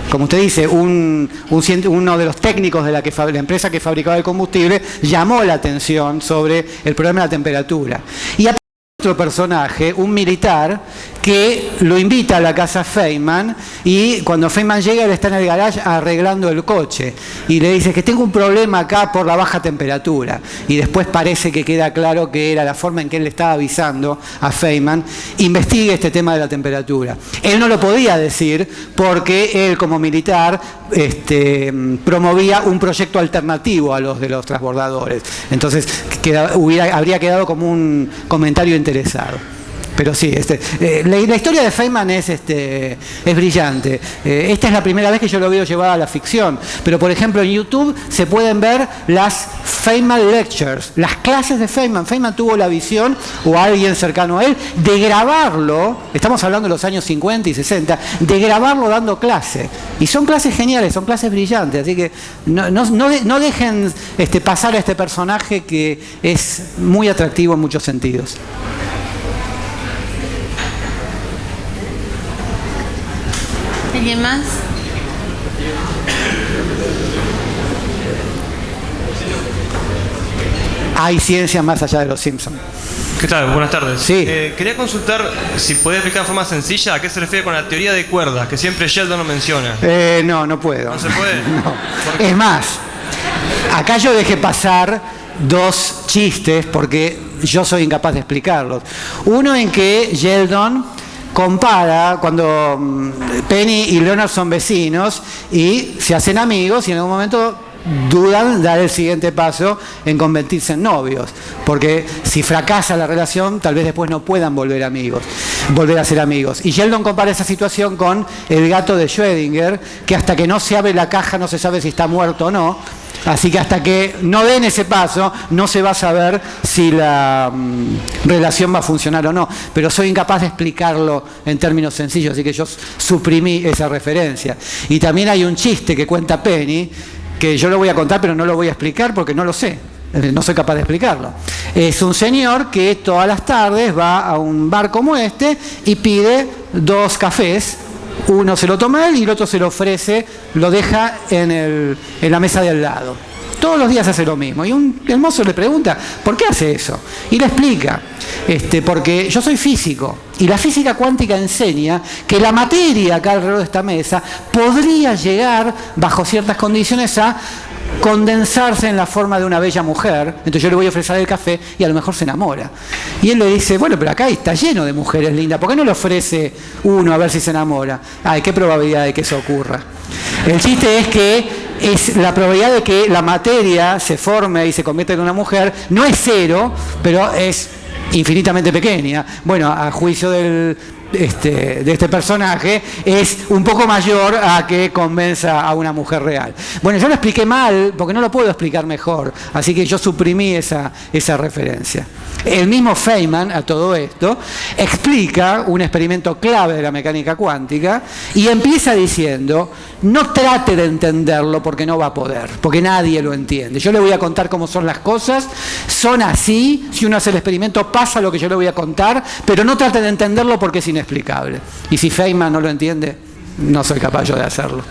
como usted dice, uno de los técnicos de la empresa que fabricaba el combustible llamó la atención sobre el problema de la temperatura. Y aparece otro personaje, un militar, que lo invita a la casa Feynman, y cuando Feynman llega, él está en el garage arreglando el coche y le dice que tengo un problema acá por la baja temperatura, y después parece que queda claro que era la forma en que él le estaba avisando a Feynman: investigue este tema de la temperatura. Él no lo podía decir porque él, como militar, promovía un proyecto alternativo a los de los transbordadores, entonces habría quedado como un comentario interesado. Pero sí, la historia de Feynman es brillante. Esta es la primera vez que yo lo veo llevado a la ficción. Pero, por ejemplo, en YouTube se pueden ver las Feynman Lectures, las clases de Feynman. Feynman tuvo la visión, o alguien cercano a él, de grabarlo, estamos hablando de los años 50 y 60, de grabarlo dando clase. Y son clases geniales, son clases brillantes. Así que no dejen pasar a este personaje que es muy atractivo en muchos sentidos. ¿Alguien más? Hay ciencia más allá de los Simpsons. ¿Qué tal? Buenas tardes. Sí. Quería consultar si podés explicar de forma sencilla a qué se refiere con la teoría de cuerdas, que siempre Sheldon lo menciona. No puedo. ¿No se puede? No. Es más, acá yo dejé pasar dos chistes porque yo soy incapaz de explicarlos. Uno en que Sheldon compara cuando Penny y Leonard son vecinos y se hacen amigos, y en algún momento dudan dar el siguiente paso en convertirse en novios, porque si fracasa la relación, tal vez después no puedan volver a ser amigos. Y Sheldon compara esa situación con el gato de Schrödinger, que hasta que no se abre la caja no se sabe si está muerto o no. Así que hasta que no den ese paso, no se va a saber si la relación va a funcionar o no. Pero soy incapaz de explicarlo en términos sencillos, así que yo suprimí esa referencia. Y también hay un chiste que cuenta Penny, que yo lo voy a contar, pero no lo voy a explicar porque no lo sé. No soy capaz de explicarlo. Es un señor que todas las tardes va a un bar como este y pide 2 cafés. Uno se lo toma él y el otro se lo ofrece, lo deja en la mesa de al lado. Todos los días hace lo mismo. Y el mozo le pregunta, ¿por qué hace eso? Y le explica, porque yo soy físico y la física cuántica enseña que la materia acá alrededor de esta mesa podría llegar, bajo ciertas condiciones, a condensarse en la forma de una bella mujer. Entonces yo le voy a ofrecer el café y a lo mejor se enamora. Y él le dice, bueno, pero acá está lleno de mujeres lindas, ¿por qué no le ofrece uno a ver si se enamora? Ay, qué probabilidad de que eso ocurra. El chiste es que la probabilidad de que la materia se forme y se convierta en una mujer no es cero, pero es infinitamente pequeña. Bueno, a juicio de este personaje, es un poco mayor a que convenza a una mujer real. Bueno, yo lo expliqué mal porque no lo puedo explicar mejor, así que yo suprimí esa referencia. El mismo Feynman, a todo esto, explica un experimento clave de la mecánica cuántica y empieza diciendo, no trate de entenderlo porque no va a poder, porque nadie lo entiende. Yo le voy a contar cómo son las cosas, son así, si uno hace el experimento pasa lo que yo le voy a contar, pero no trate de entenderlo porque es inexplicable. Y si Feynman no lo entiende, no soy capaz yo de hacerlo.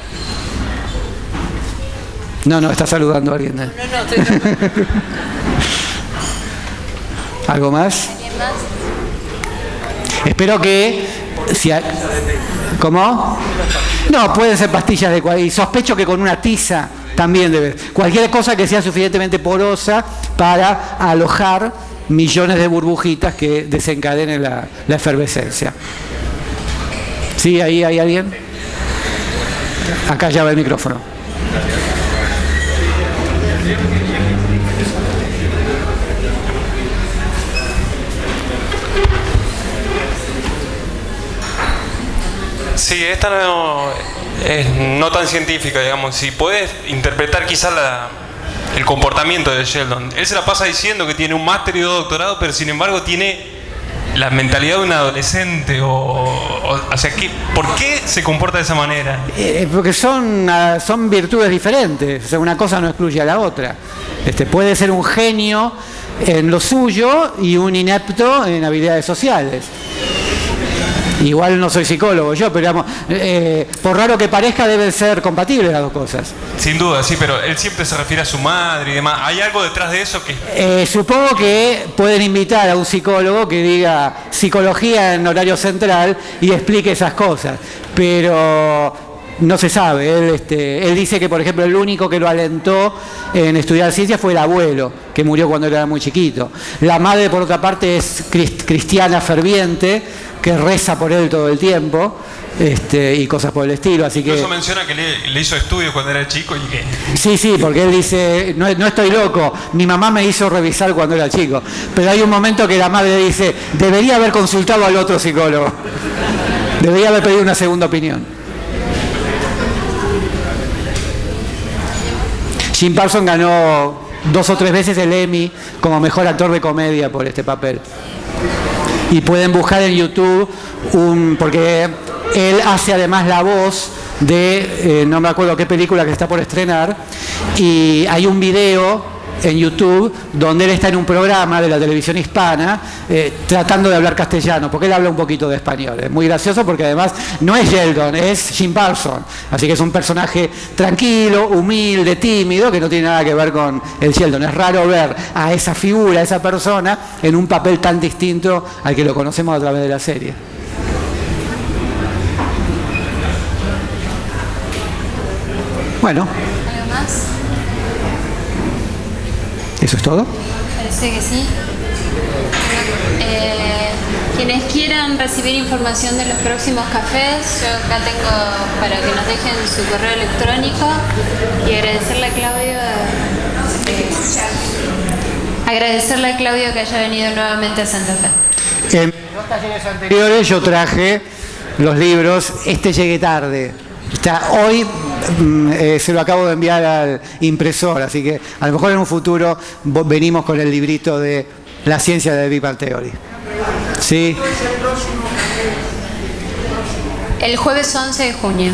No, está saludando a alguien. No, estoy saludando. ¿Algo más? ¿Alguien más? Espero que... ¿Cómo? No, pueden ser pastillas de cualquier... Y sospecho que con una tiza también debe... Cualquier cosa que sea suficientemente porosa para alojar millones de burbujitas que desencadenen la efervescencia. ¿Sí? ¿Ahí hay alguien? Acá ya va el micrófono. Sí, esta es no tan científica, digamos. Si puedes interpretar quizás el comportamiento de Sheldon. Él se la pasa diciendo que tiene un máster y 2 doctorados, pero sin embargo tiene la mentalidad de un adolescente. ¿Por qué se comporta de esa manera? Porque son virtudes diferentes. O sea, una cosa no excluye a la otra. Puede ser un genio en lo suyo y un inepto en habilidades sociales. Igual no soy psicólogo yo, pero digamos, por raro que parezca, deben ser compatibles las dos cosas. Sin duda, sí, pero él siempre se refiere a su madre y demás. ¿Hay algo detrás de eso que...? Supongo que pueden invitar a un psicólogo que diga psicología en horario central y explique esas cosas, pero no se sabe. Él dice que, por ejemplo, el único que lo alentó en estudiar ciencia fue el abuelo, que murió cuando era muy chiquito. La madre, por otra parte, es cristiana ferviente, que reza por él todo el tiempo, y cosas por el estilo, así que... Incluso menciona que le hizo estudios cuando era chico y que... Sí, porque él dice, no estoy loco, mi mamá me hizo revisar cuando era chico, pero hay un momento que la madre dice, debería haber consultado al otro psicólogo, debería haber pedido una segunda opinión. Jim Parsons ganó 2 o 3 veces el Emmy como mejor actor de comedia por este papel. Y pueden buscar en YouTube, porque él hace además la voz de, no me acuerdo qué película que está por estrenar, y hay un video en YouTube donde él está en un programa de la televisión hispana tratando de hablar castellano, porque él habla un poquito de español. Es muy gracioso porque además no es Sheldon, es Jim Parsons, así que es un personaje tranquilo, humilde, tímido, que no tiene nada que ver con el Sheldon. Es raro ver a esa figura, a esa persona, en un papel tan distinto al que lo conocemos a través de la serie. Bueno. ¿Algo más? ¿Eso es todo? Parece que sí. Quienes quieran recibir información de los próximos cafés, yo acá tengo para que nos dejen su correo electrónico y agradecerle a Claudio que haya venido nuevamente a Santa Fe. En los talleres anteriores yo traje los libros, llegué tarde. Hoy se lo acabo de enviar al impresor, así que a lo mejor en un futuro venimos con el librito de la ciencia de Big Bang Theory. ¿Sí? El jueves 11 de junio.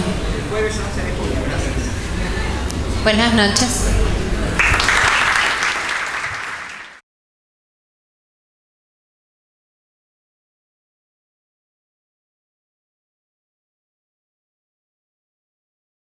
Buenas noches.